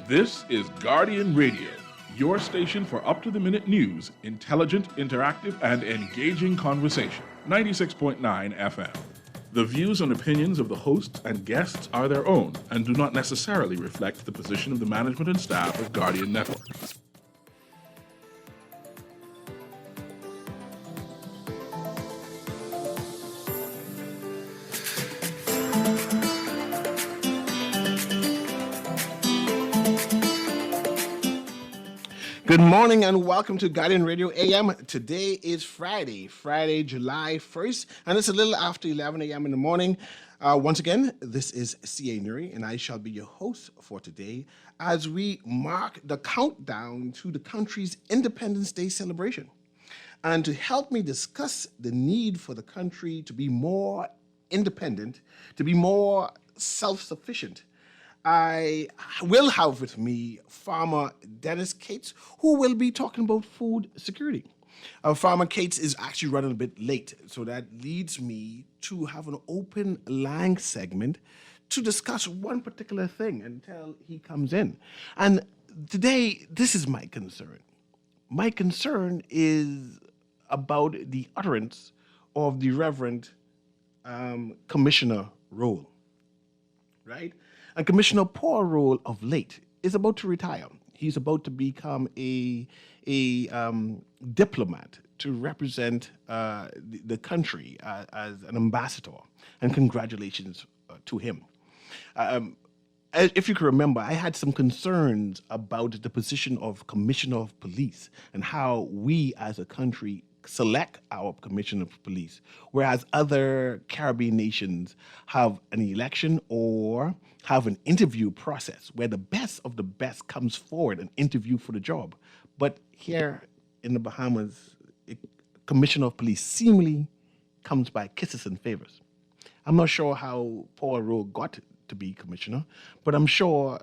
This is Guardian Radio, your station for up-to-the-minute news, intelligent, interactive, and engaging conversation. 96.9 FM. The views and opinions of the hosts and guests are their own and do not necessarily reflect the position of the management and staff of Guardian Network. Good morning and welcome to Guardian Radio AM. Today is Friday, July 1st, and it's a little after 11 a.m. in the morning. Once again, this is C.A. Newry, and I shall be your host for today as we mark the countdown to the country's Independence Day celebration. And to help me discuss the need for the country to be more independent, to be more self-sufficient, I will have with me Farmer Dennis Cates, who will be talking about food security. Farmer Cates is actually running a bit late, so that leads me to have an open line segment to discuss one particular thing until he comes in. And today, this is my concern. My concern is about the utterance of the Reverend Commissioner Roll, right? And Commissioner Paul Roll of late is about to retire. He's about to become a diplomat to represent the country as an ambassador. And congratulations to him. If you can remember, I had some concerns about the position of Commissioner of Police and how we as a country select our Commissioner of Police, whereas other Caribbean nations have an election or have an interview process where the best of the best comes forward and interview for the job. But here in the Bahamas, Commissioner of Police seemingly comes by kisses and favors. I'm not sure how Paul Rowe got to be commissioner, but I'm sure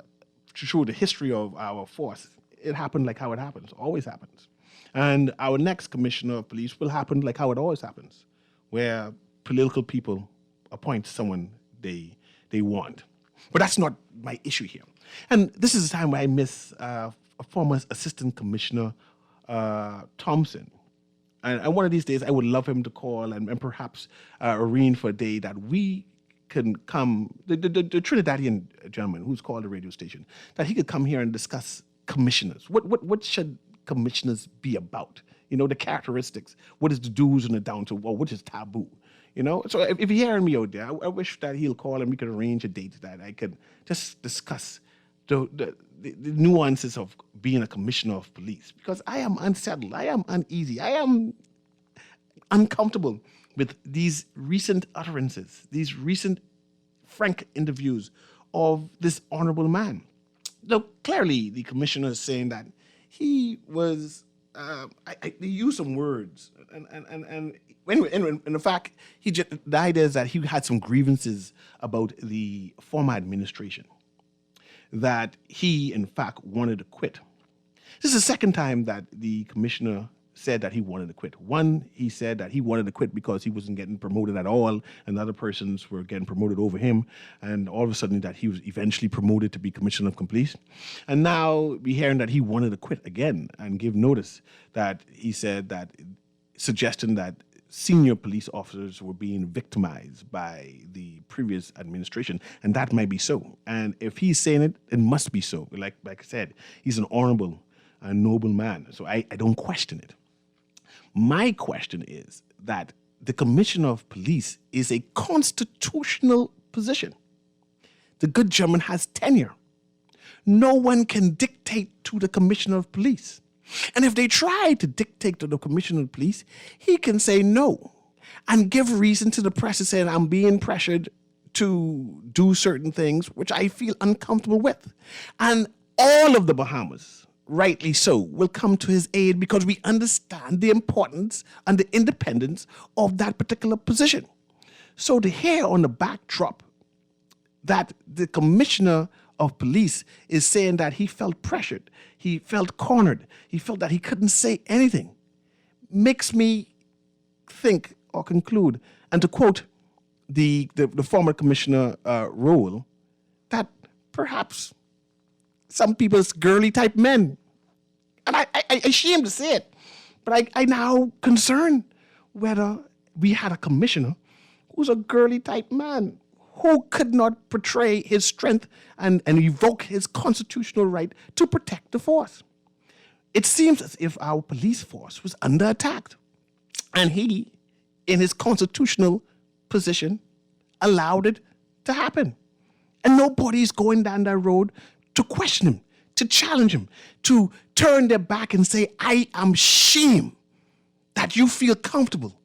to show the history of our force, it happened like how it happens, always happens. And our next commissioner of police will happen like how it always happens, where political people appoint someone they want. But that's not my issue here. And this is the time where I miss a former assistant commissioner, Thompson. And one of these days, I would love him to call and perhaps arrange for a day that we can come, the Trinidadian gentleman who's called the radio station, that he could come here and discuss commissioners. What should commissioners be about? You know, the characteristics. What is the do's and the don'ts, or what is taboo? You know, so if you're hearing me out there, I wish that he'll call and we could arrange a date that I could just discuss the nuances of being a commissioner of police, because I am unsettled, I am uneasy, I am uncomfortable with these recent utterances, these recent frank interviews of this honorable man. Now, clearly, the commissioner is saying that he was, they use some words, and in fact, the idea is that he had some grievances about the former administration, that he, in fact, wanted to quit. This is the second time that the commissioner said that he wanted to quit. One, he said that he wanted to quit because he wasn't getting promoted at all, and other persons were getting promoted over him, and all of a sudden that he was eventually promoted to be commissioner of police. And now we're hearing that he wanted to quit again and give notice that he said that, suggesting that senior police officers were being victimized by the previous administration, and that might be so. And if he's saying it, it must be so. Like I said, he's an honorable and noble man, so I don't question it. My question is that the Commissioner of Police is a constitutional position. The good German has tenure. No one can dictate to the Commissioner of Police. And if they try to dictate to the Commissioner of Police, he can say no and give reason to the press and say, I'm being pressured to do certain things which I feel uncomfortable with. And all of the Bahamas, rightly so, will come to his aid because we understand the importance and the independence of that particular position. So to hear on the backdrop that the Commissioner of Police is saying that he felt pressured, he felt cornered, he felt that he couldn't say anything, makes me think or conclude, and to quote the former Commissioner Rowell, that perhaps some people's girly type men. And I ashamed to say it, but I now concerned whether we had a commissioner who's a girly type man who could not portray his strength and evoke his constitutional right to protect the force. It seems as if our police force was under attack, and he, in his constitutional position, allowed it to happen. And nobody's going down that road to question him, to challenge him, to turn their back and say, I am ashamed that you feel comfortable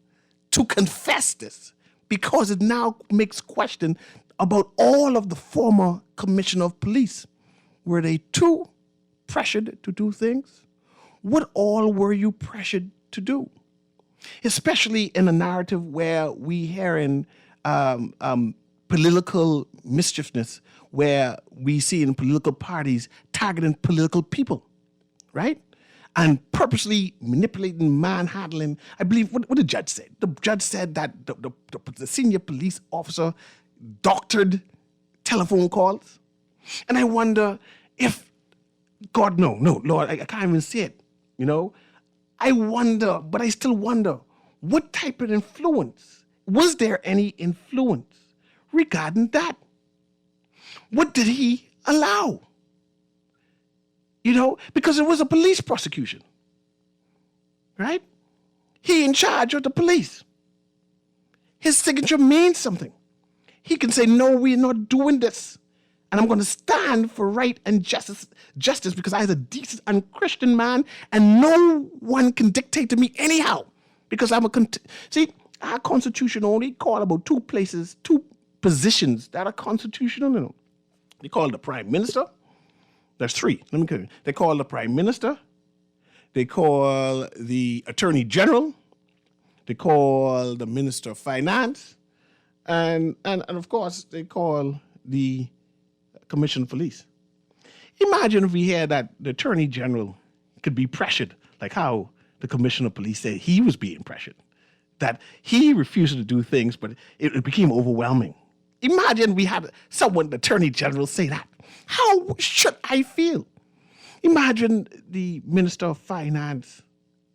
to confess this, because it now makes question about all of the former commissioner of police. Were they too pressured to do things? What all were you pressured to do? Especially in a narrative where we hearing political mischievousness, where we see in political parties targeting political people, right? And purposely manipulating, manhandling. I believe, what the judge said? The judge said that the senior police officer doctored telephone calls. And I wonder if, God, no, Lord, I can't even say it, you know? I wonder, but I still wonder, what type of influence? Was there any influence regarding that? What did he allow? You know, because it was a police prosecution, right? He in charge of the police. His signature means something. He can say, no, we're not doing this. And I'm going to stand for right and justice because I am a decent and Christian man, and no one can dictate to me anyhow, because I'm see, our Constitution only call about two positions that are constitutional. You know. They call the Prime Minister. There's three. Let me tell you. They call the Prime Minister. They call the Attorney General. They call the Minister of Finance. And of course, they call the Commissioner of Police. Imagine if we had that the Attorney General could be pressured, like how the Commissioner of Police said he was being pressured, that he refused to do things, but it became overwhelming. Imagine we had someone, the Attorney General, say that. How should I feel? Imagine the Minister of Finance,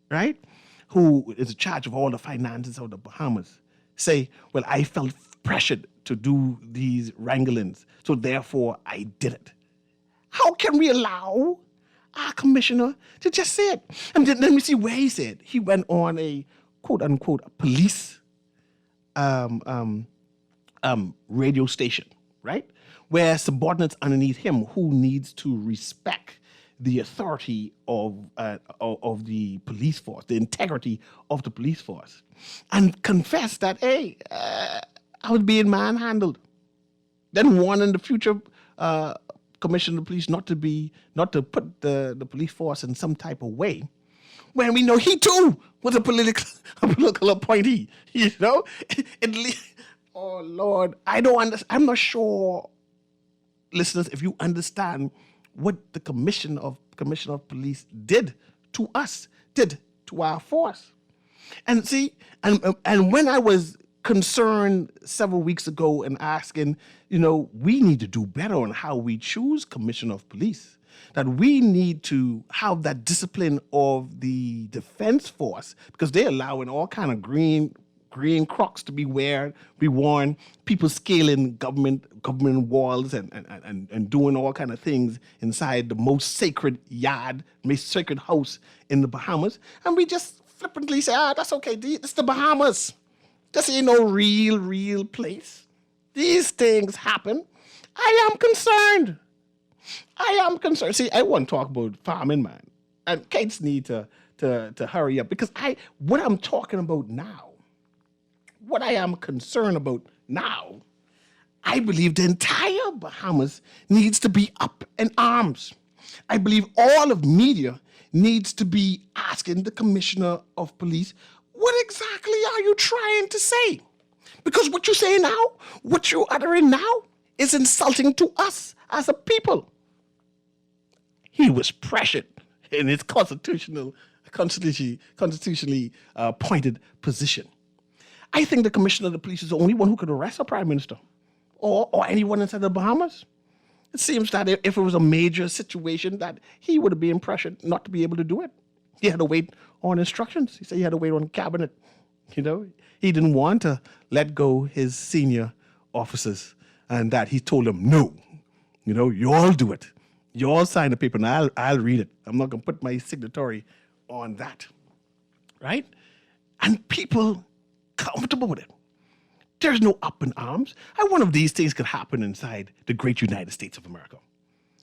right, who is in charge of all the finances of the Bahamas, say, well, I felt pressured to do these wranglings, so therefore I did it. How can we allow our commissioner to just say it? And then let me see where he said. He went on a quote-unquote police radio station, right? Where subordinates underneath him who needs to respect the authority of the police force, the integrity of the police force, and confess that, hey, I was being manhandled. Then warning the future commissioner of police not to put the police force in some type of way, when we know he too was a political appointee. You know, oh Lord, I don't understand. I'm not sure, listeners, if you understand what the commissioner of police did to us, did to our force. And see, and when I was concerned several weeks ago and asking, you know, we need to do better on how we choose commissioner of police, that we need to have that discipline of the defense force, because they're allowing all kind of green crocs to be worn, people scaling government walls and doing all kind of things inside the most sacred house in the Bahamas. And we just flippantly say, that's okay, it's the Bahamas. This ain't no real place. These things happen. I am concerned. See, I want to talk about farming, man. And kids need to hurry up, because what I'm talking about now, what I am concerned about now, I believe the entire Bahamas needs to be up in arms. I believe all of media needs to be asking the commissioner of police, what exactly are you trying to say? Because what you say now, what you're uttering now, is insulting to us as a people. He was pressured in his constitutionally appointed position. I think the commissioner of the police is the only one who could arrest a prime minister or anyone inside the Bahamas. It seems that if it was a major situation, that he would have been pressured not to be able to do it. He had to wait on instructions. He said he had to wait on cabinet. You know, he didn't want to let go his senior officers, and that he told them, no, you know, you all do it. You all sign the paper, and I'll read it. I'm not going to put my signatory on that. Right? And people comfortable with it. There's no up in arms. I wonder if these things could happen inside the great United States of America.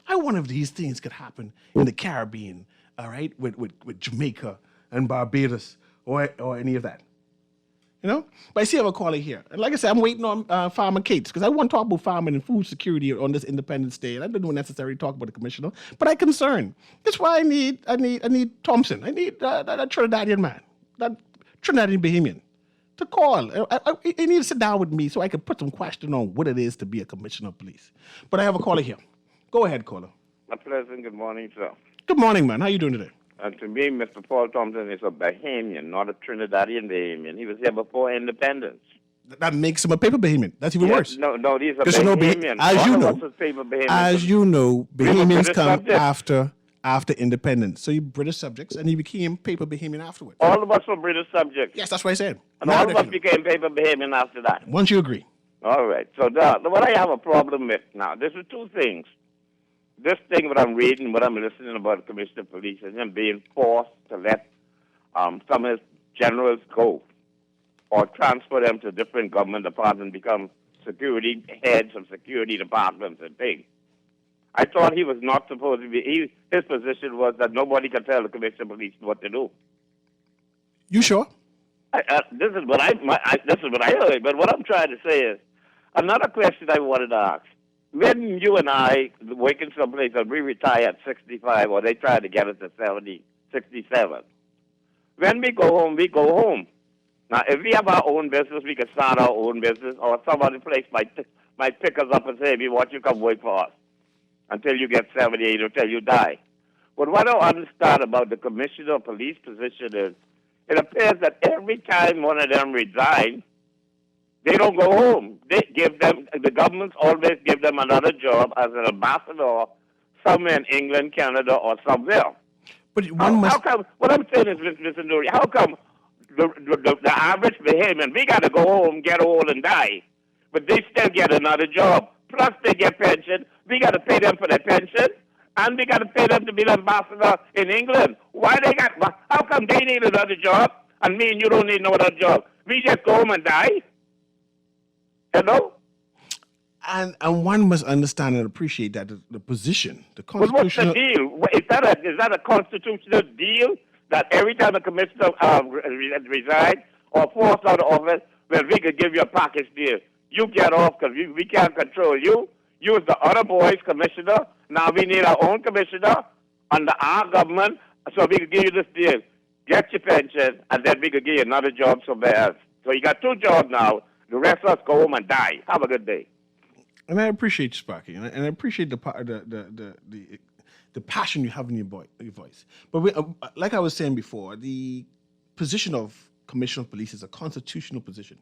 I wonder if these things could happen in the Caribbean, all right, with Jamaica and Barbados or any of that. You know? But I see I have a caller here. And like I said, I'm waiting on Farmer Cates because I want to talk about farming and food security on this Independence Day. And I don't necessarily talk about the commissioner, but I'm concerned. That's why I need Thompson. I need that Trinidadian man, that Trinidadian Bahamian to call. I need to sit down with me so I can put some question on what it is to be a commissioner of police. But I have a caller here. Go ahead, caller. A pleasant good morning, sir. Good morning, man. How you doing today? And to me, Mr. Paul Thompson is a Bahamian, not a Trinidadian Bahamian. He was here before independence. That makes him a paper Bahamian. That's even worse. No, he's a You know, Bahamian. as you know, Bahamians come subjects. after independence. So you British subjects, and he became paper Bahamian afterwards. All of us were British subjects. Yes, that's what I said. And all of us became paper Bahamian after that. Once you agree. All right. So what I have a problem with now, there's two things. This thing, what I'm reading, what I'm listening about the Commissioner of Police, and him being forced to let some of his generals go or transfer them to different government departments, become security heads of security departments and things. I thought he was not supposed to be. His position was that nobody could tell the Commissioner of Police what to do. You sure? This is what I heard. But what I'm trying to say is another question I wanted to ask. When you and I work in some place and we retire at 65, or they try to get us to 70, 67. When we go home, we go home. Now, if we have our own business, we can start our own business, or somebody place might pick us up and say, we want you to come work for us until you get 78 or until you die. But what I understand about the Commissioner of Police position is it appears that every time one of them resigns, they don't go home. The governments always give them another job as an ambassador somewhere in England, Canada, or somewhere. But how come, what I'm saying is, Mr. Newry, how come the average Bahamian, we got to go home, get old, and die, but they still get another job. Plus they get pension. We got to pay them for their pension, and we got to pay them to be the ambassador in England. How come they need another job, and me and you don't need no other job? We just go home and die? Hello? And one must understand and appreciate that the position, the constitutional... But what's the deal? Is that a constitutional deal that every time a commissioner resigns or forced out of office, well, we could give you a package deal? You get off because we can't control you. You is the other boys commissioner. Now we need our own commissioner under our government so we could give you this deal. Get your pension, and then we could give you another job somewhere else. So you got two jobs now. The rest of us go home and die. Have a good day. And I appreciate you, Sparky, and I appreciate the passion you have in your voice. But like I was saying before, the position of Commissioner of Police is a constitutional position.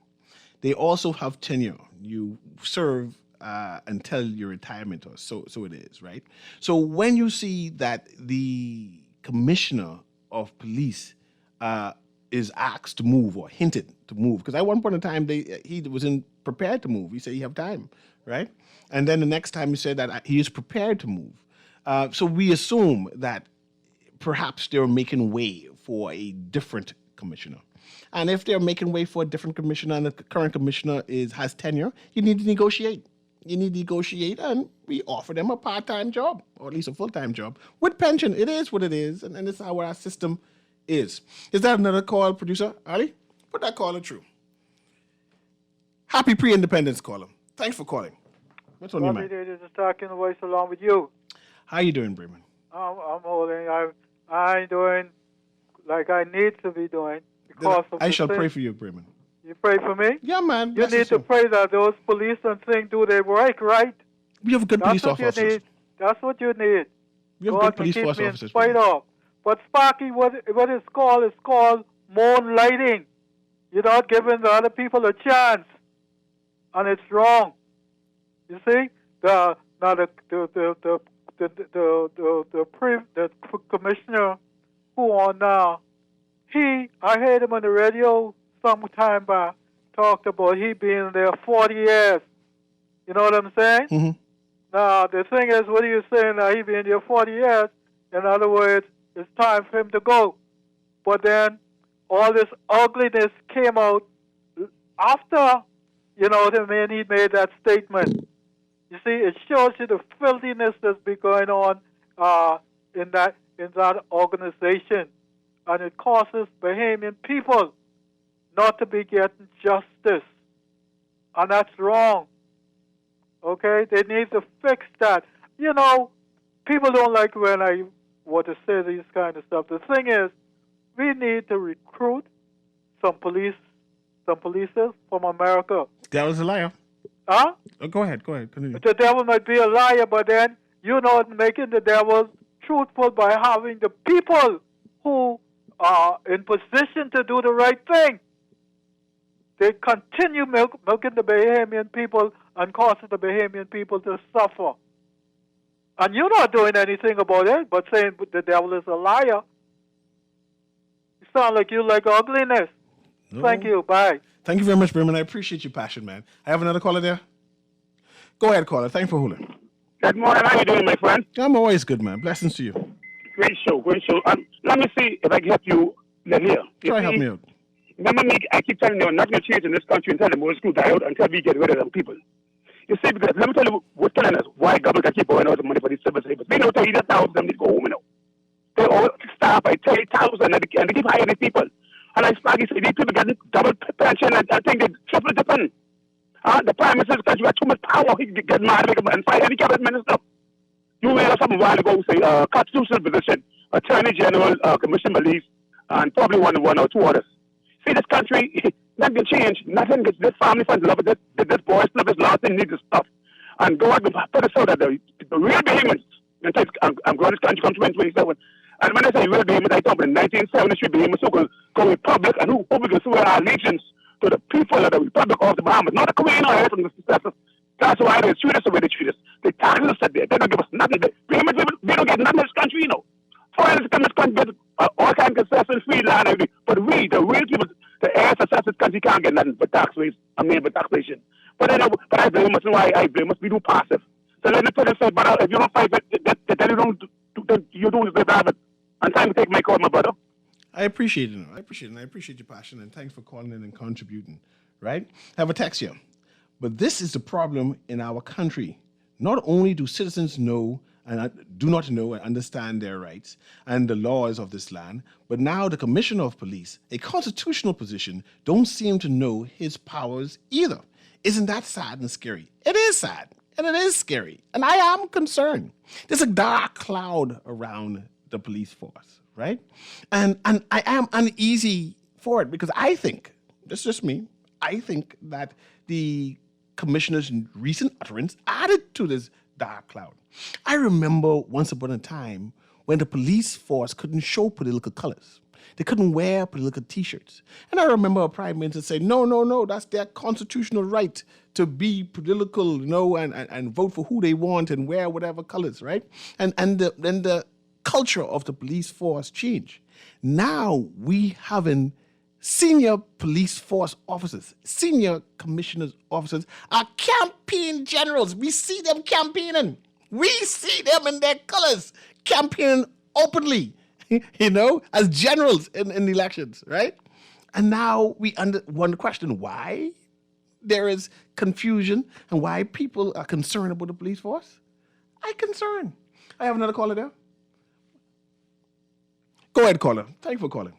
They also have tenure. You serve until your retirement, or so it is, right? So when you see that the Commissioner of Police is asked to move or hinted to move, because at one point in time he wasn't prepared to move. He said he have time, right? And then the next time he said that he is prepared to move. So we assume that perhaps they're making way for a different commissioner. And if they're making way for a different commissioner and the current commissioner has tenure, you need to negotiate. You need to negotiate, and we offer them a part-time job, or at least a full-time job, with pension. It is what it is, and this is how our system is. Is that another call, producer? Ali? Put that caller through. Happy pre-independence caller. Thanks for calling. What's on your mind? This is talking voice along with you. How you doing, Bremen? I'm holding. I'm doing like I need to be doing because of I shall pray for you, Bremen. You pray for me? Yeah, man. You need to pray that those police and things do their work, right? We have good police officers. That's what you need. We have good police force officers. Fight off. But Sparky, what it's called is called moonlighting. You're not giving the other people a chance, and it's wrong. You see, the Now the commissioner who on now, I heard him on the radio some time back talked about he being there 40 years. You know what I'm saying? Mm-hmm. Now the thing is, what are you saying? Now he been there 40 years. In other words, it's time for him to go. But then all this ugliness came out after, you know what I mean, he made that statement. You see, it shows you the filthiness that's been going on in that organization. And it causes Bahamian people not to be getting justice. And that's wrong. Okay? They need to fix that. You know, people don't like when I want to say these kind of stuff. The thing is, we need to recruit some policers from America. Devil's a liar. Huh? Oh, go ahead. Continue. The devil might be a liar, but then you're not making the devil truthful by having the people who are in position to do the right thing. They continue milking the Bahamian people and causing the Bahamian people to suffer. And you're not doing anything about it, but saying the devil is a liar. You sound like you like ugliness. No. Thank you. Bye. Thank you very much, Berman. I appreciate your passion, man. I have another caller there. Go ahead, caller. Thanks for holding. Good morning. How you doing, my friend? I'm always good, man. Blessings to you. Great show. Let me see if I can help you here. Try help me out. Remember me, I keep telling you, nothing will change in this country until the old school die out, until we get rid of them people. You see, because let me tell you what's telling us why government can keep going out the money for these civil servants. We know 30,000 of them need to go home now. They all start by 30,000 and they keep hiring these people. And like Sparky said, these people get double pension and I think they triple depend. The Prime Minister, because you have too much power, he can get mad and fight any cabinet minister. You heard something a while ago say constitutional position, Attorney General, Commission Police, and probably one or two others. See, this country, nothing can change. Nothing. This family funds love it. This boys club is lost and needs this stuff. And God will put us so that the real behemoths, I'm growing this country come 2027. And when I say real behemoths, I talk about the 1973 behemoths who go republic and who we can swear our allegiance to the people of the Republic of the Bahamas, not the Queen or from the successors. That's why they treat us the way they treat us. They tax us there. They don't give us nothing. We don't get nothing in this country, you know. Foreigners come to this country, get all kinds of concessions, free land, everything. But we, the real people, the heirs of this country can't get nothing but tax rates. But taxation. But I blame us. Why I blame us? We do passive. So let me put it say, but if you don't fight it, then you don't do you do the habit. And time to take my call, my brother. I appreciate it. I appreciate your passion, and thanks for calling in and contributing. Right? Have a text here. But this is the problem in our country. Not only do citizens know and do not know and understand their rights and the laws of this land, but now the Commissioner of Police, a constitutional position, don't seem to know his powers either. Isn't that sad and scary? It is sad, and it is scary, and I am concerned. There's a dark cloud around the police force, right? And I am uneasy for it because I think, this is just me, I think that the commissioner's recent utterance added to this dark cloud. I remember once upon a time when the police force couldn't show political colors. They couldn't wear political T-shirts. And I remember a prime minister saying, no, that's their constitutional right to be political, and vote for who they want and wear whatever colors, right? And then the culture of the police force changed. Now we having senior police force officers, senior commissioners officers are campaign generals. We see them campaigning. We see them in their colors campaigning openly, as generals in elections, right? And now we want to question why there is confusion and why people are concerned about the police force. I'm concerned. I have another caller there. Go ahead, caller. Thank you for calling.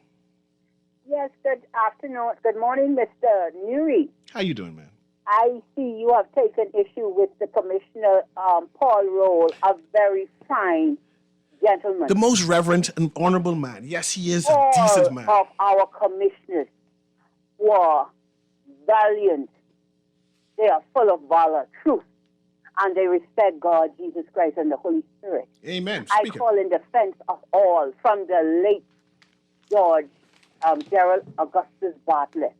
Yes, good afternoon. Good morning, Mr. Newry. How you doing, man? I see you have taken issue with the Commissioner Paul Roll, a very fine gentleman. The most reverent and honorable man. Yes, he is a decent man. All of our commissioners were valiant. They are full of valor, truth, and they respect God, Jesus Christ, and the Holy Spirit. Amen. I call in defense of all, from the late Gerald Augustus Bartlett.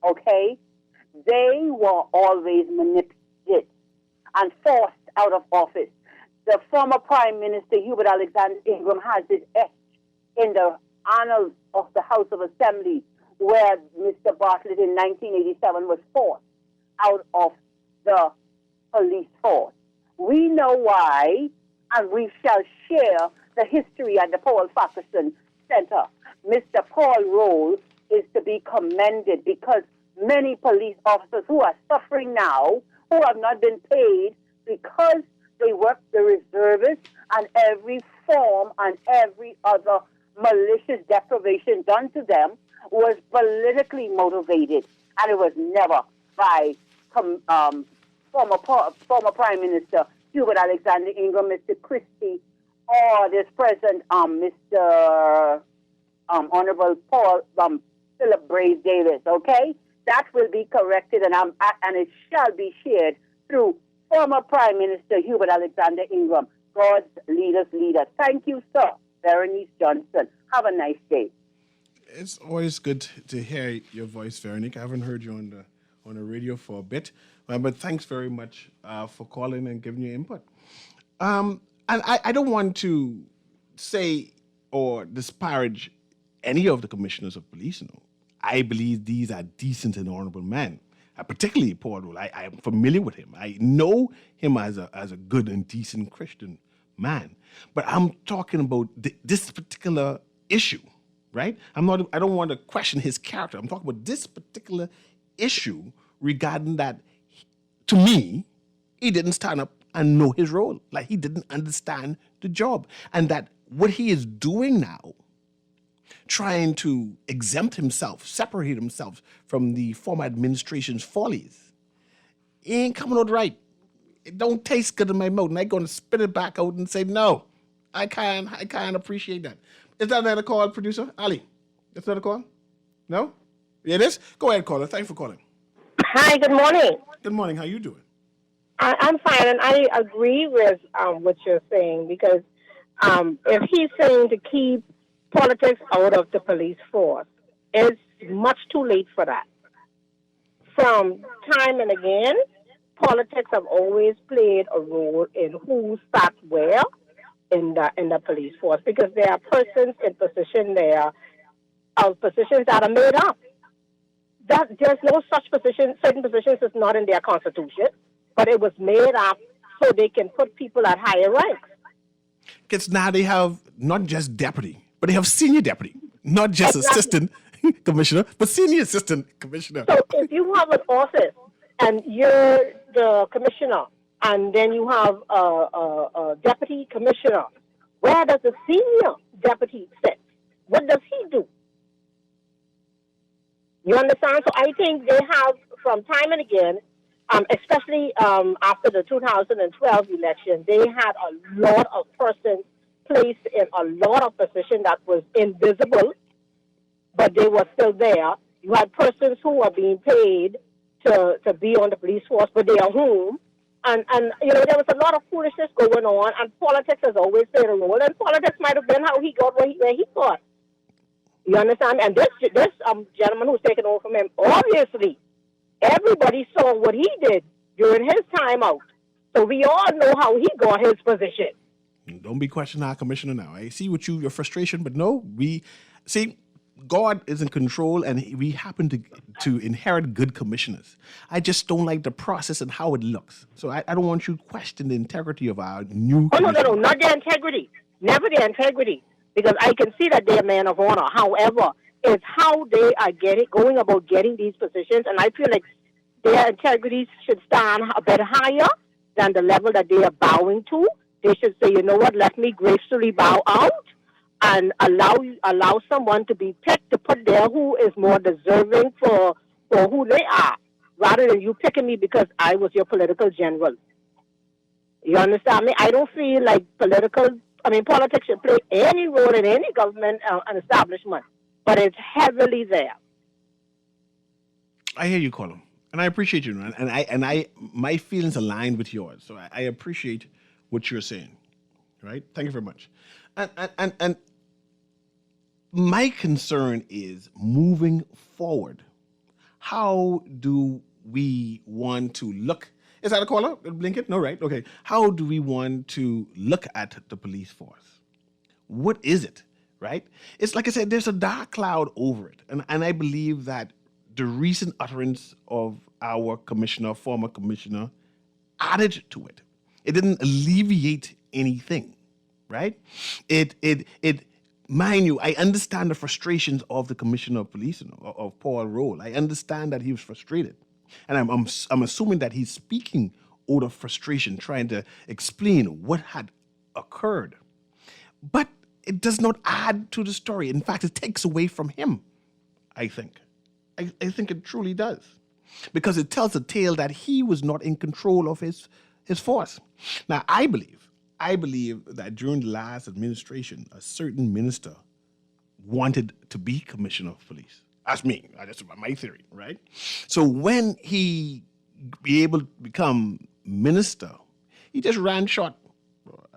Okay? They were always manipulated and forced out of office. The former Prime Minister Hubert Alexander Ingram has it etched in the annals of the House of Assembly, where Mr. Bartlett in 1987 was forced out of the police force. We know why, and we shall share the history at the Paul Fackerson Center. Mr. Paul Rose is to be commended because many police officers who are suffering now, who have not been paid because they work the reservists and every form and every other malicious deprivation done to them was politically motivated, and it was never by former Prime Minister Hubert Alexander Ingram, Mr. Christie, or this present Mr. Honorable Paul Philip Braze Davis. Okay, that will be corrected, and it shall be shared through former Prime Minister Hubert Alexander Ingram. God's leaders lead us. Thank you, sir. Berenice Johnson. Have a nice day. It's always good to hear your voice, Veronique. I haven't heard you on the radio for a bit, but thanks very much for calling and giving your input. And I don't want to say or disparage any of the commissioners of police. I believe these are decent and honorable men. Particularly Paul Rule. I am familiar with him. I know him as a good and decent Christian man. But I'm talking about this particular issue, right? I don't want to question his character. I'm talking about this particular issue regarding that, to me, he didn't stand up and know his role. Like, he didn't understand the job. And that what he is doing now, trying to exempt himself, separate himself from the former administration's follies, he ain't coming out right. It don't taste good in my mouth, and I'm going to spit it back out and say, no, I can't appreciate that. Is that another call, producer? Ali, that's another call? No? It is? Go ahead, caller. Thanks for calling. Hi, good morning. Good morning. How you doing? I'm fine, and I agree with what you're saying, because if he's saying to keep politics out of the police force, it's much too late for that. From time and again, politics have always played a role in who sat where in the police force, because there are persons in position there of positions that are made up. That there's no such position. Certain positions is not in their constitution, but it was made up so they can put people at higher ranks. Because now they have not just deputy, but they have senior deputy, not just assistant commissioner, but senior assistant commissioner. So if you have an office and you're the commissioner, and then you have a deputy commissioner, where does the senior deputy sit? What does he do? You understand? So I think they have, from time and again, especially after the 2012 election, they had a lot of persons placed in a lot of positions that was invisible, but they were still there. You had persons who were being paid to be on the police force, but they are home. And there was a lot of foolishness going on, and politics has always played a role, and politics might have been how he got where he got. You understand? And this gentleman who's taken over from him, obviously, everybody saw what he did during his time out. So we all know how he got his position. Don't be questioning our commissioner now. I see your frustration, but no, we see God is in control, and we happen to inherit good commissioners. I just don't like the process and how it looks. So I don't want you to question the integrity of our new commissioner. No, not their integrity. Never their integrity. Because I can see that they're men of honor. However, it's how they are going about getting these positions, and I feel like their integrity should stand a bit higher than the level that they are bowing to. They should say, you know what, let me gracefully bow out and allow someone to be picked to put there who is more deserving for who they are, rather than you picking me because I was your political general. You understand me? I don't feel like politics should play any role in any government and establishment, but it's heavily there. I hear you, Colin, and I appreciate you, man. And I my feelings align with yours, so I appreciate what you're saying. Right? Thank you very much. And my concern is moving forward. How do we want to look Is that a caller? Blink it? No, right? Okay. How do we want to look at the police force? What is it, right? It's like I said, there's a dark cloud over it. And I believe that the recent utterance of our commissioner, former commissioner, added to it. It didn't alleviate anything, right? It mind you, I understand the frustrations of the commissioner of police, of Paul Roll. I understand that he was frustrated. And I'm assuming that he's speaking out of frustration, trying to explain what had occurred. But it does not add to the story. In fact, it takes away from him, I think. I think it truly does. Because it tells a tale that he was not in control of his force. Now, I believe that during the last administration, a certain minister wanted to be commissioner of police. That's me. That's my theory, right? So when he be able to become minister, he just ran shot.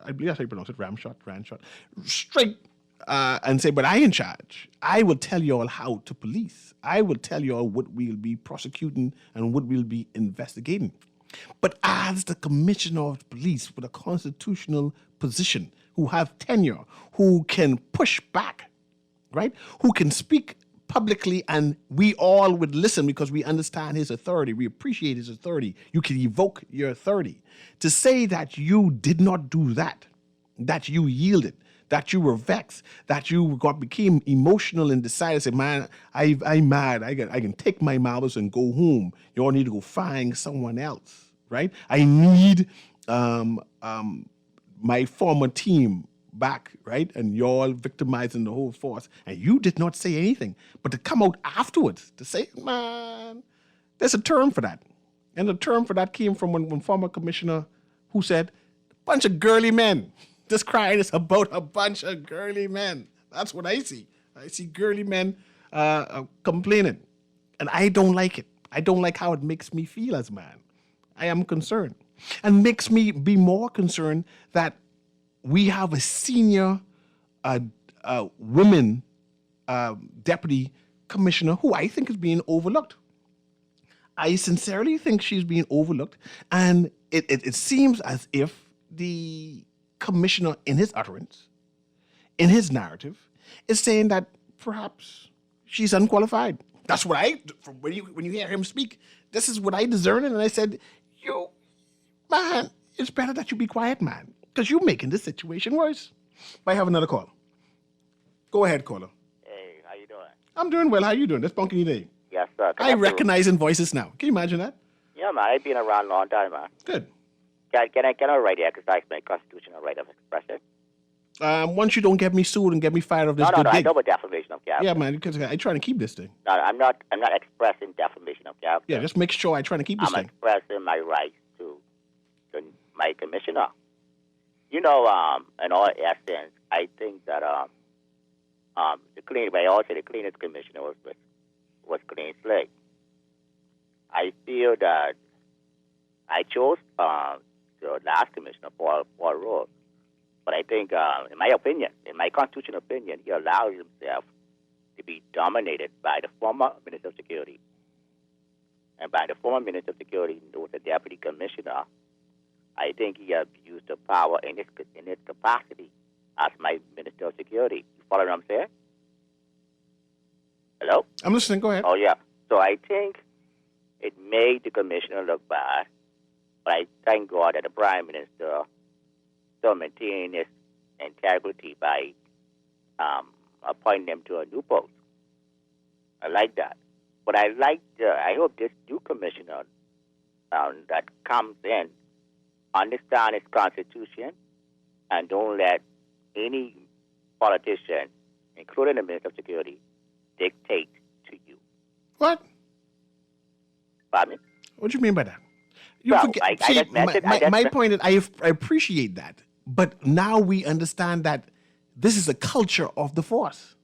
I believe that's how you pronounce it, ran shot, straight and say, but I in charge. I will tell you all how to police. I will tell you all what we'll be prosecuting and what we'll be investigating. But as the commissioner of police with a constitutional position, who have tenure, who can push back, right? Who can speak publicly and we all would listen because we understand his authority. We appreciate his authority. You can evoke your authority. To say that you did not do that, that you yielded, that you were vexed, that you became emotional and decided, say, man, I'm mad. I can take my marbles and go home. You all need to go find someone else, right? I need my former team back, right? And y'all victimizing the whole force. And you did not say anything. But to come out afterwards to say, man, there's a term for that. And the term for that came from one former commissioner who said, a bunch of girly men. This crying is about a bunch of girly men. That's what I see. I see girly men complaining. And I don't like it. I don't like how it makes me feel as a man. I am concerned. And makes me be more concerned that we have a senior women deputy commissioner who I think is being overlooked. I sincerely think she's being overlooked. And it seems as if the commissioner in his utterance, in his narrative, is saying that perhaps she's unqualified. That's what when you hear him speak, this is what I discerned. And I said, you, man, it's better that you be quiet, man, because you're making this situation worse. I have another call. Go ahead, caller. Hey, how you doing? I'm doing well. How you doing? This punky day. Yes, sir. I recognizing voices now. Can you imagine that? Yeah, man. I've been around a long time, man. Good. Can I write to exercise my constitutional right of expression? Once you don't get me sued and get me fired of this No, gig. I know about defamation of character. Yeah, man, because I'm trying to keep this thing. No, I'm not expressing defamation of character. Yeah, just make sure I'm trying to keep this I'm thing. expressing my rights to my commissioner. You know, in all essence, I think that the cleanest commissioner was Clean Slate. I feel that I chose the last commissioner, Paul Rowe. But I think, in my opinion, in my constitutional opinion, he allows himself to be dominated by the former Minister of Security. And by the former Minister of Security, who was the deputy commissioner, I think he abused the power in his capacity as my Minister of Security. You follow what I'm saying? Hello? I'm listening. Go ahead. Oh, yeah. So I think it made the commissioner look bad. But I thank God that the Prime Minister still maintained his integrity by appointing him to a new post. I like that. But I hope this new commissioner that comes in understand his constitution and don't let any politician, including the Minister of Security, dictate to you. What? Pardon me? What do you mean by that? My point is, I appreciate that. But now we understand that this is a culture of the force.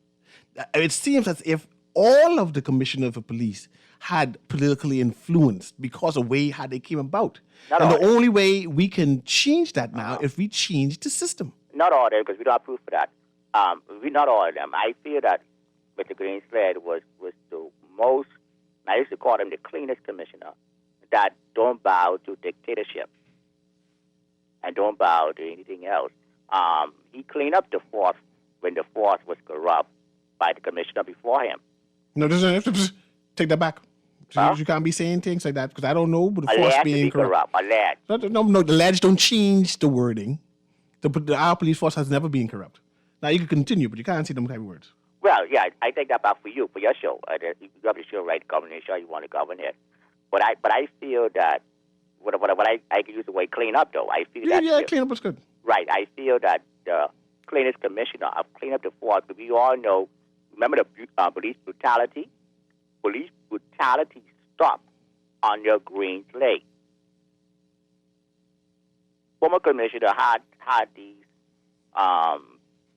It seems as if all of the commissioners of police had politically influenced because of how they came about. The only way we can change that now is if we change the system. Not all of them, because we don't have proof for that. Not all of them. I feel that Mr. Greenslade was the most, I used to call him the cleanest commissioner that don't bow to dictatorship and don't bow to anything else. He cleaned up the force when the force was corrupt by the commissioner before him. No, just take that back. Huh? You can't be saying things like that because I don't know, but the force Alleged to being be corrupt. Alleged. No, the alleged don't change the wording. Our police force has never been corrupt. Now you can continue, but you can't say them type of words. Well, yeah, I take that back for you, for your show. You have the show, right? Governing show, you want to govern it. But I feel that what I can use the word clean up though. I feel that clean up is good. Right. I feel that the cleanest commissioner of clean up the force. But we all know. Remember the police brutality. Police brutality stopped under Green's Lake. Former commissioner had these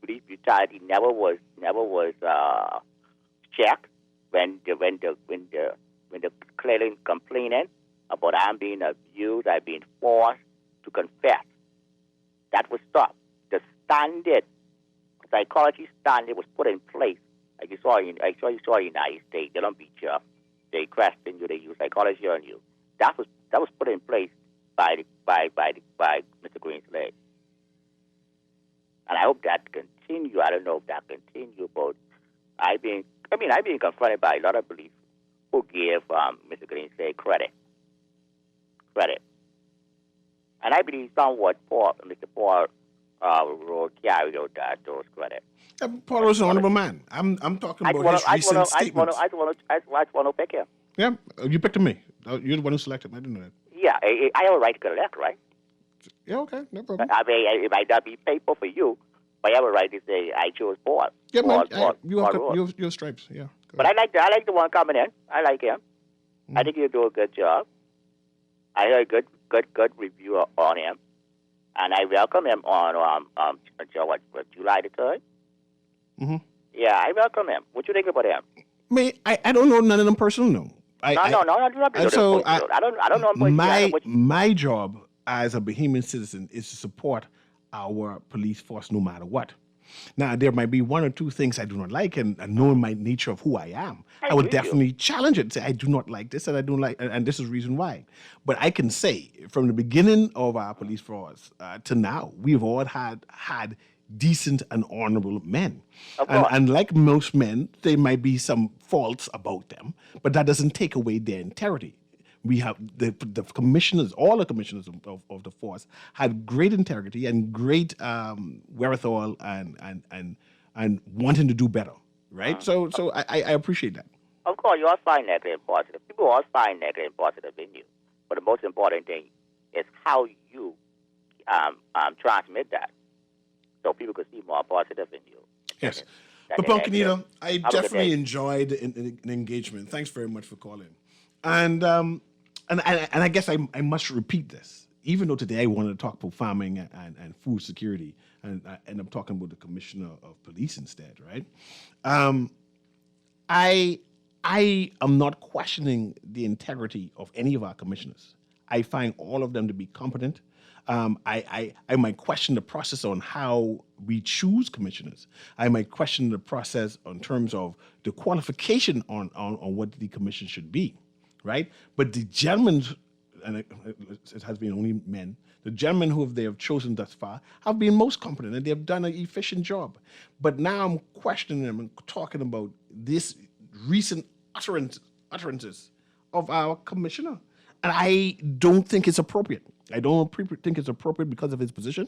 police brutality never was checked when the clearly complaining about I'm being abused, I'm being forced to confess. That was stopped. The standard, psychology standard was put in place. Like you saw in the United States, they don't beat you up. They question you, they use psychology on you. That was put in place by Mr. Greenslade. And I hope that continue. I don't know if that continue, but I've been confronted by a lot of police who give Mr. Greenslade credit. And I believe somewhat Mr. Paul Road carried out those credit. Paul was an honorable man. I'm talking about his recent statements. I want to pick him. Yeah, you picked me. You're the one who selected him. I didn't know that. Yeah, I have a right to collect, right? Yeah, okay, no problem. I mean, it might not be paper for you, but I have a right to say I chose Paul. Yeah, you have your stripes. Yeah. But I like the one coming in. I like him. I think he'll do a good job. I heard good review on him, and I welcome him on July the 3rd. Mm-hmm. Yeah, I welcome him. What you think about him? I don't know none of them personally. No. I don't know him personally. My job as a Bahamian citizen is to support our police force no matter what. Now, there might be one or two things I do not like, and knowing my nature of who I am, I would definitely challenge it. Say, I do not like this, and I don't like, and this is the reason why. But I can say, from the beginning of our police force to now, we've all had decent and honorable men. And like most men, there might be some faults about them, but that doesn't take away their integrity. We have the commissioners, all the commissioners of the force had great integrity and great wherewithal and wanting to do better, right? So I appreciate that. Of course, you all find negative and positive. People all find negative and positive in you. But the most important thing is how you transmit that, so people can see more positive in you. Yes. But Punkanita, I definitely enjoyed the engagement. Thanks very much for calling. And I guess I must repeat this, even though today I wanted to talk about farming and food security, and I end up talking about the commissioner of police instead, right? I am not questioning the integrity of any of our commissioners. I find all of them to be competent. I might question the process on how we choose commissioners. I might question the process in terms of the qualification on what the commission should be. Right, but the gentlemen, and it has been only men, the gentlemen who they have chosen thus far have been most competent and they have done an efficient job. But now I'm questioning them and talking about this recent utterances of our commissioner, and I don't think it's appropriate. I don't think it's appropriate because of his position.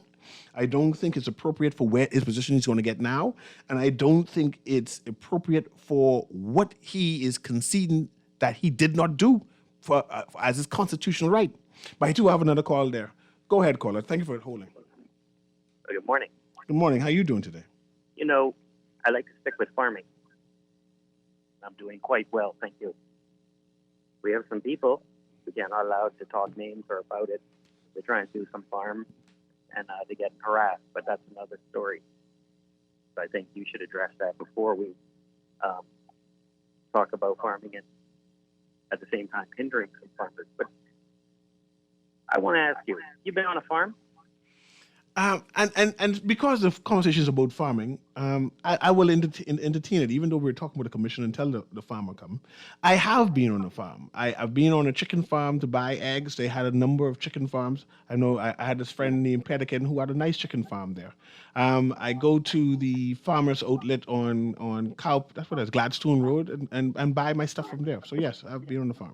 I don't think it's appropriate for where his position he's going to get now, and I don't think it's appropriate for what he is conceding that he did not do for as his constitutional right. But I do have another call there. Go ahead, caller. Thank you for holding. Good morning. Good morning. How are you doing today? You know, I like to stick with farming. I'm doing quite well, thank you. We have some people, again, not allowed to talk names or about it. They're trying to do some farm, and they get harassed, but that's another story. So I think you should address that before we talk about farming and at the same time hindering some farmers. But I want to ask you, you've been on a farm? And because the conversation is about farming, I will entertain it, even though we're talking about the commission until the farmer come. I have been on a farm. I've been on a chicken farm to buy eggs. They had a number of chicken farms. I know I had this friend named Pedican who had a nice chicken farm there. I go to the farmer's outlet on Cow, that's what it is, Gladstone Road, and buy my stuff from there. So yes, I've been on the farm.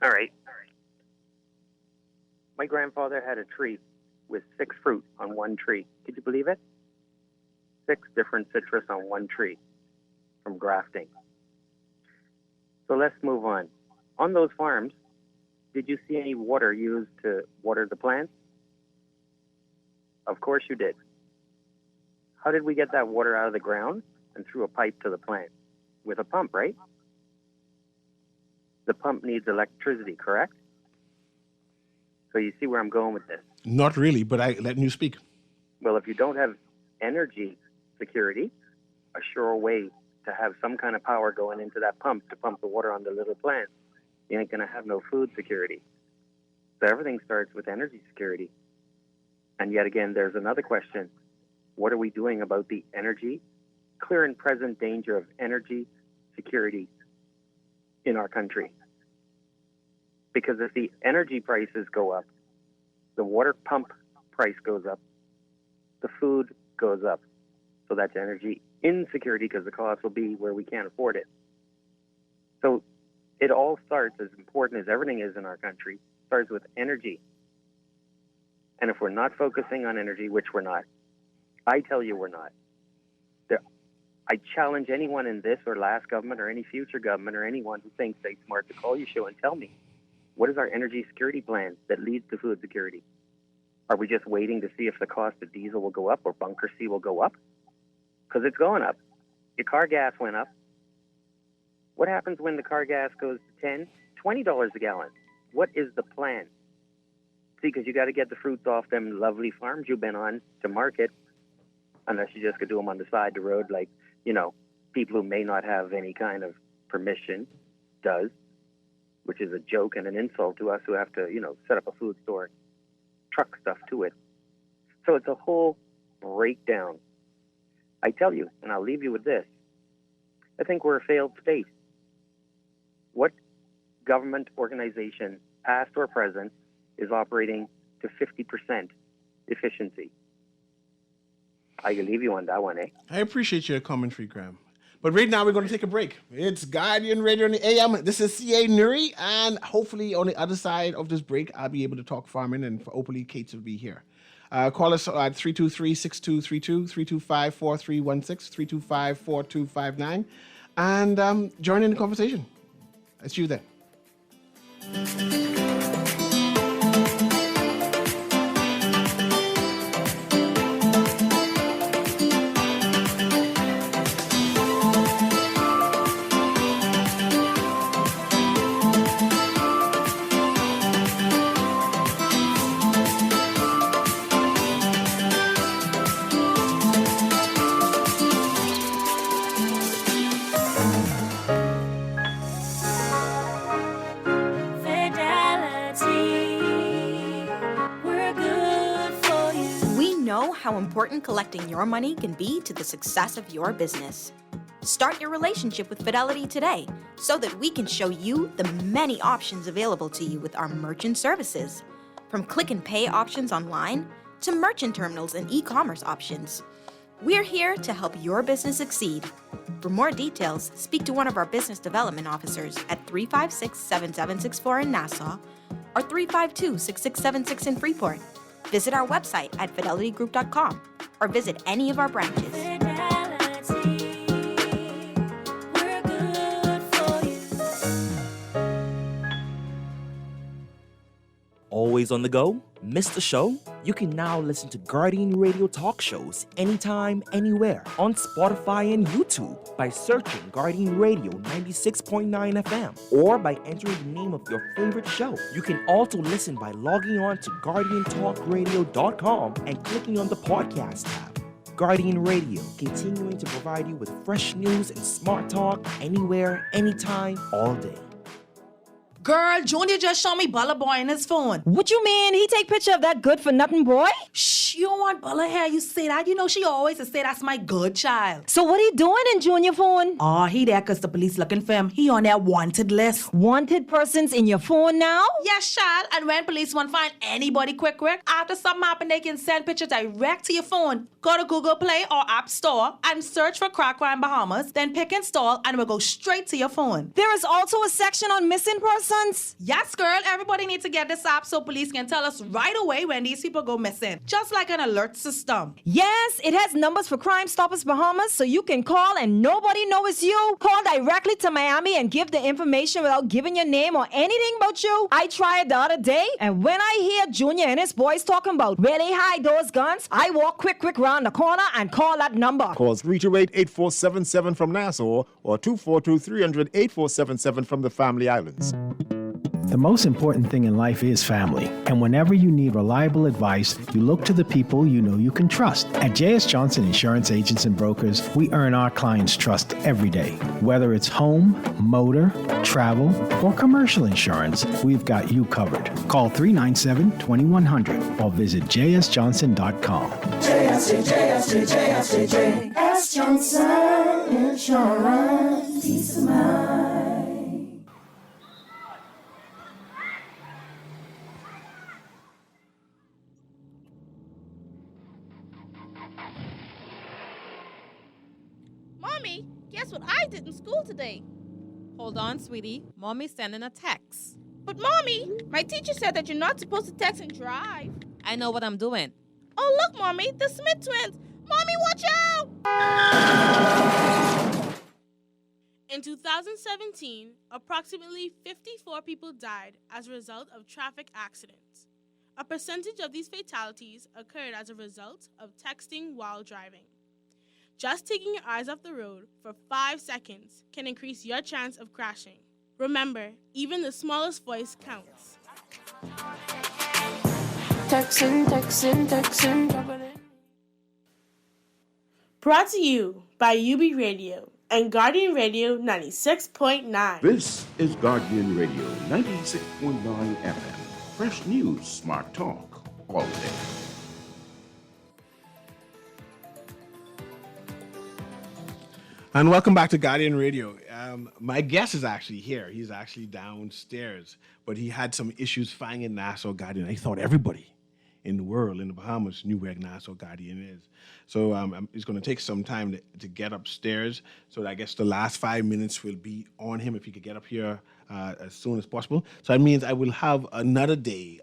All right. My grandfather had a tree with 6 fruit on one tree. Could you believe it? 6 different citrus on one tree from grafting. So let's move on. On those farms, did you see any water used to water the plants? Of course you did. How did we get that water out of the ground and through a pipe to the plant? With a pump, right? The pump needs electricity, correct? So you see where I'm going with this. Not really, but letting you speak. Well, if you don't have energy security, a sure way to have some kind of power going into that pump to pump the water on the little plants, you ain't going to have no food security. So everything starts with energy security. And yet again, there's another question. What are we doing about the energy, clear and present danger of energy security in our country? Because if the energy prices go up, the water pump price goes up, the food goes up. So that's energy insecurity because the cost will be where we can't afford it. So it all starts, as important as everything is in our country, starts with energy. And if we're not focusing on energy, which we're not, I tell you we're not. I challenge anyone in this or last government or any future government or anyone who thinks they're smart to call your show and tell me, what is our energy security plan that leads to food security? Are we just waiting to see if the cost of diesel will go up or bunker C will go up? Because it's going up. Your car gas went up. What happens when the car gas goes to $10, $20 a gallon? What is the plan? See, because you got to get the fruits off them lovely farms you've been on to market, unless you just could do them on the side of the road like, people who may not have any kind of permission does, which is a joke and an insult to us who have to, set up a food store, truck stuff to it. So it's a whole breakdown. I tell you, and I'll leave you with this, I think we're a failed state. What government organization, past or present, is operating to 50% efficiency? I can leave you on that one, eh? I appreciate your commentary, Graham. But right now, we're going to take a break. It's Guardian Radio on the AM. This is CA Newry, and hopefully on the other side of this break, I'll be able to talk farming, and hopefully Kate will be here. Call us at 323-6232, 325-4316, 325-4259, and join in the conversation. I see you there. How important collecting your money can be to the success of your business. Start your relationship with Fidelity today so that we can show you the many options available to you with our merchant services. From click and pay options online to merchant terminals and e-commerce options. We're here to help your business succeed. For more details, speak to one of our business development officers at 356-7764 in Nassau or 352-6676 in Freeport. Visit our website at fidelitygroup.com or visit any of our branches. Always on the go? Missed the show? You can now listen to Guardian Radio talk shows anytime, anywhere on Spotify and YouTube by searching Guardian Radio 96.9 FM or by entering the name of your favorite show. You can also listen by logging on to GuardianTalkRadio.com and clicking on the podcast tab. Guardian Radio, continuing to provide you with fresh news and smart talk anywhere, anytime, all day. Girl, Junior just showed me Bella Boy in his phone. What you mean? He take picture of that good-for-nothing boy? Shh, you don't want Bella here. You say that. You know she always say that's my good child. So what he doing in Junior phone? Oh, he there because the police looking for him. He on their wanted list. Wanted persons in your phone now? Yes, child. And when police want to find anybody quick, after something happen, they can send pictures direct to your phone. Go to Google Play or App Store and search for Crack Crime Bahamas, then pick install and it will go straight to your phone. There is also a section on missing persons. Yes, girl. Everybody needs to get this app so police can tell us right away when these people go missing. Just like an alert system. Yes, it has numbers for Crime Stoppers Bahamas so you can call and nobody knows it's you. Call directly to Miami and give the information without giving your name or anything about you. I tried the other day and when I hear Junior and his boys talking about where they hide those guns, I walk quick round the corner and call that number. Call 328-8477 from Nassau or 242-300-8477 from the Family Islands. The most important thing in life is family. And whenever you need reliable advice, you look to the people you know you can trust. At J.S. Johnson Insurance Agents and Brokers, we earn our clients' trust every day. Whether it's home, motor, travel, or commercial insurance, we've got you covered. Call 397-2100 or visit jsjohnson.com. JS Johnson Insurance. Peace of mind. Mommy, guess what I did in school today? Hold on, sweetie. Mommy's sending a text. But Mommy, my teacher said that you're not supposed to text and drive. I know what I'm doing. Oh, look, Mommy, the Smith twins. Mommy, watch out! In 2017, approximately 54 people died as a result of traffic accidents. A percentage of these fatalities occurred as a result of texting while driving. Just taking your eyes off the road for 5 seconds can increase your chance of crashing. Remember, even the smallest voice counts. Texting. Brought to you by UB Radio and Guardian Radio 96.9. This is Guardian Radio 96.9 FM. Fresh news, smart talk, all day. And welcome back to Guardian Radio. My guest is actually here. He's actually downstairs, but he had some issues finding Nassau Guardian. I thought everybody in the world, in the Bahamas, knew where Nassau Guardian is. So it's going to take some time to get upstairs. So I guess the last 5 minutes will be on him if he could get up here as soon as possible. So that means I will have another day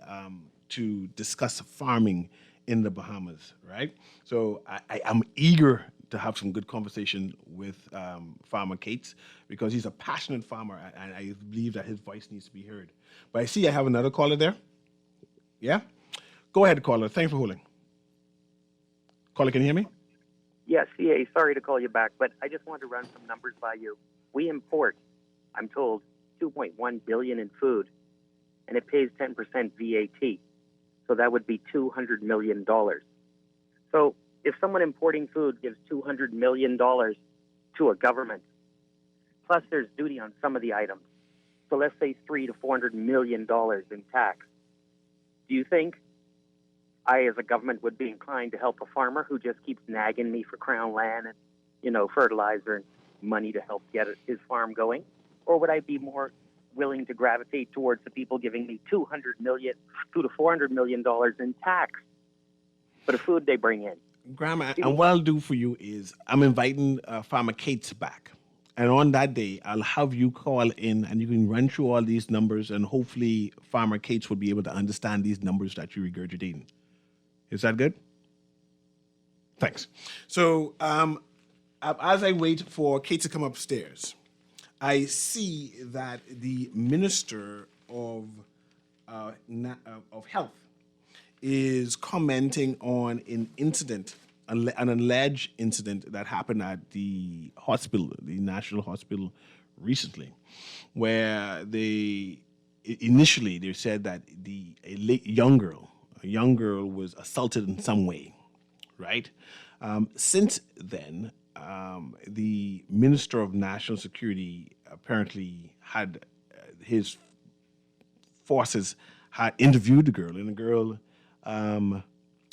to discuss farming in the Bahamas, right? So I am eager to have some good conversation with Farmer Cates because he's a passionate farmer and I believe that his voice needs to be heard. But I see I have another caller there. Yeah? Go ahead, caller. Thanks for holding. Caller, can you hear me? Yes, CA, sorry to call you back, but I just wanted to run some numbers by you. We import, I'm told, $2.1 billion in food, and it pays 10% VAT. So that would be $200 million. So if someone importing food gives $200 million to a government, plus there's duty on some of the items, so let's say $300 to $400 million in tax, do you think I, as a government, would be inclined to help a farmer who just keeps nagging me for crown land and, fertilizer and money to help get his farm going? Or would I be more willing to gravitate towards the people giving me $200 to $400 million in tax for the food they bring in? Grandma, and what I'll do for you is I'm inviting Farmer Cates back. And on that day, I'll have you call in and you can run through all these numbers and hopefully Farmer Cates will be able to understand these numbers that you're regurgitating. Is that good? Thanks. So as I wait for Kate to come upstairs, I see that the Minister of Health is commenting on an incident, an alleged incident that happened at the hospital, the National Hospital recently, where initially they said that a young girl was assaulted in some way, right? Since then, the Minister of National Security apparently had his forces had interviewed the girl, and the girl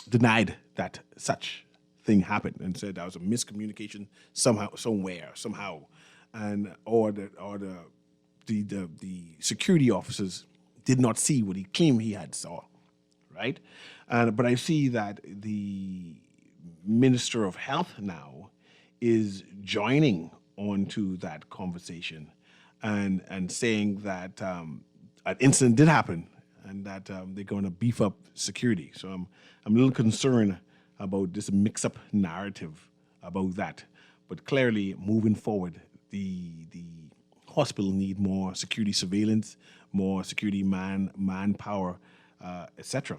denied that such thing happened and said there was a miscommunication somehow, and or the security officers did not see what he claimed he had saw, right? But I see that the Minister of Health now is joining onto that conversation and saying that an incident did happen and that they're going to beef up security. So I'm a little concerned about this mix-up narrative about that. But clearly, moving forward, the hospital need more security surveillance, more security manpower, etc.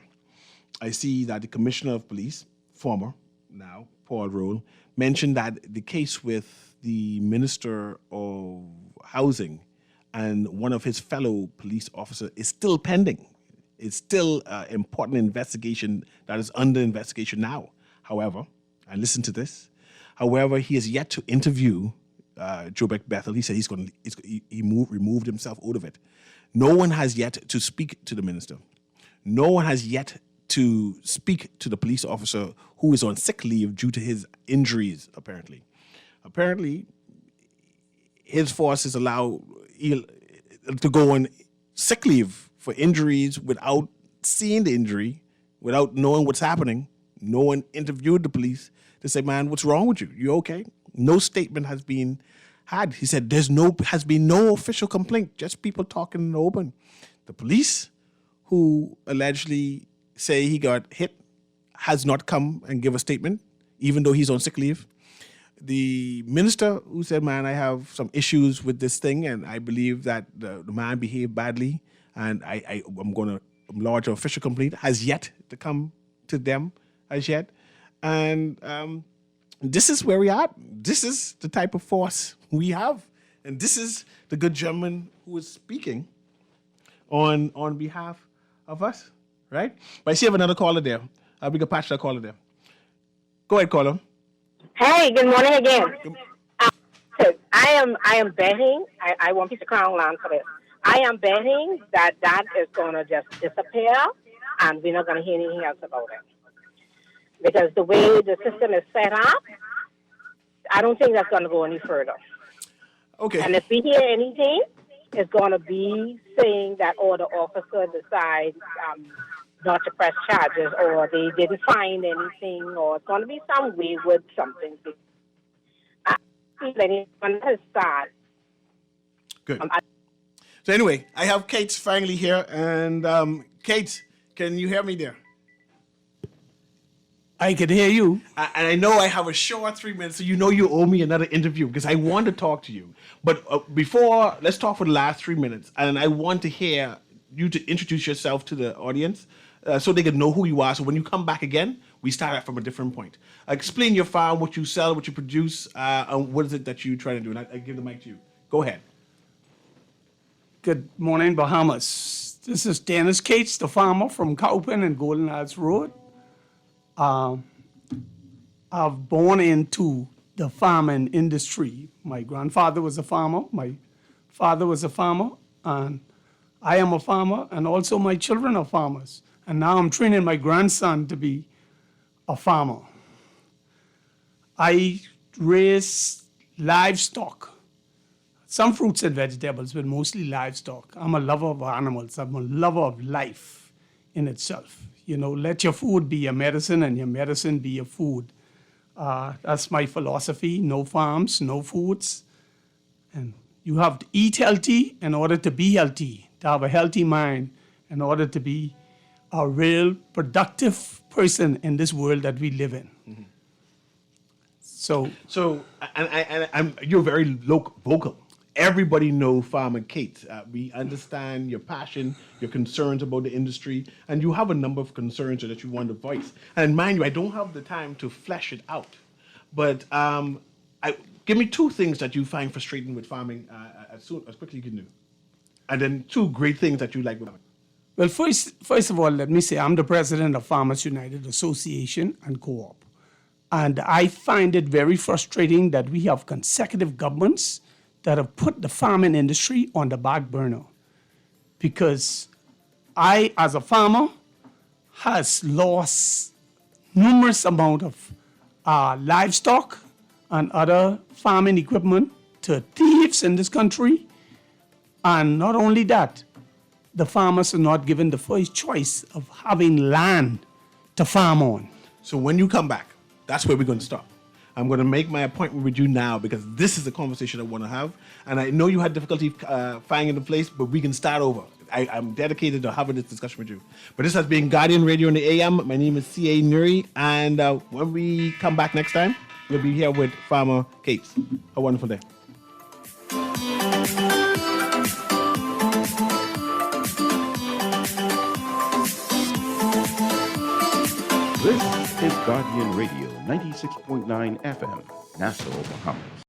I see that the Commissioner of Police, former now, Paul Roll, mentioned that the case with the Minister of Housing and one of his fellow police officers is still pending. It's still an important investigation that is under investigation now. However, and listen to this, however, he has yet to interview Jobek Bethel. He said he removed himself out of it. No one has yet to speak to the minister. No one has yet to speak to the police officer who is on sick leave due to his injuries, apparently. Apparently, his force is allowed to go on sick leave for injuries without seeing the injury, without knowing what's happening. No one interviewed the police to say, man, what's wrong with you? You okay? No statement has been had. He said has been no official complaint, just people talking in the open. The police, who allegedly say he got hit, has not come and give a statement, even though he's on sick leave. The minister who said, man, I have some issues with this thing, and I believe that the man behaved badly, and I'm going to lodge an official complaint, has yet to come to them as yet. And this is where we are. This is the type of force we have. And this is the good gentleman who is speaking on behalf of us, right? But I see I have another caller there. We can patch that caller there. Go ahead, caller. Hey, good morning again. So I am betting, I want piece of crown land for this. I am betting that is going to just disappear and we're not going to hear anything else about it. Because the way the system is set up, I don't think that's going to go any further. Okay. And if we hear anything, it's going to be saying that the officer decides not to press charges, or they didn't find anything, or it's going to be some wayward something. I think anyone has started. Good. So anyway, I have Kate finally here, and Kate, can you hear me there? I can hear you. And I know I have a short 3 minutes, so you know you owe me another interview because I want to talk to you. But before, let's talk for the last 3 minutes. And I want to hear you to introduce yourself to the audience so they can know who you are. So when you come back again, we start out from a different point. Explain your farm, what you sell, what you produce, and what is it that you try to do. And I give the mic to you. Go ahead. Good morning, Bahamas. This is Dennis Cates, the farmer from Cowpen and Golden Arts Road. I've born into the farming industry. My grandfather was a farmer, my father was a farmer, and I am a farmer, and also my children are farmers. And now I'm training my grandson to be a farmer. I raise livestock, some fruits and vegetables, but mostly livestock. I'm a lover of animals. I'm a lover of life in itself. You know, let your food be your medicine and your medicine be your food. That's my philosophy. No farms, no foods. And you have to eat healthy in order to be healthy, to have a healthy mind, in order to be a real productive person in this world that we live in. Mm-hmm. So you're very vocal. Everybody knows Farmer Kate. We understand your passion, your concerns about the industry, and you have a number of concerns that you want to voice. And mind you, I don't have the time to flesh it out, but give me two things that you find frustrating with farming as quickly as you can do, and then two great things that you like with farming. Well, first of all, let me say I'm the president of Farmers United Association and Co-op, and I find it very frustrating that we have consecutive governments that have put the farming industry on the back burner, because I, as a farmer, has lost numerous amount of livestock and other farming equipment to thieves in this country. And not only that, the farmers are not given the first choice of having land to farm on. So when you come back, that's where we're going to stop. I'm going to make my appointment with you now because this is the conversation I want to have. And I know you had difficulty finding the place, but we can start over. I'm dedicated to having this discussion with you. But this has been Guardian Radio in the AM. My name is C.A. Newry. And when we come back next time, we'll be here with Farmer Capes. Have a wonderful day. This is Guardian Radio, 96.9 FM, Nassau, Bahamas.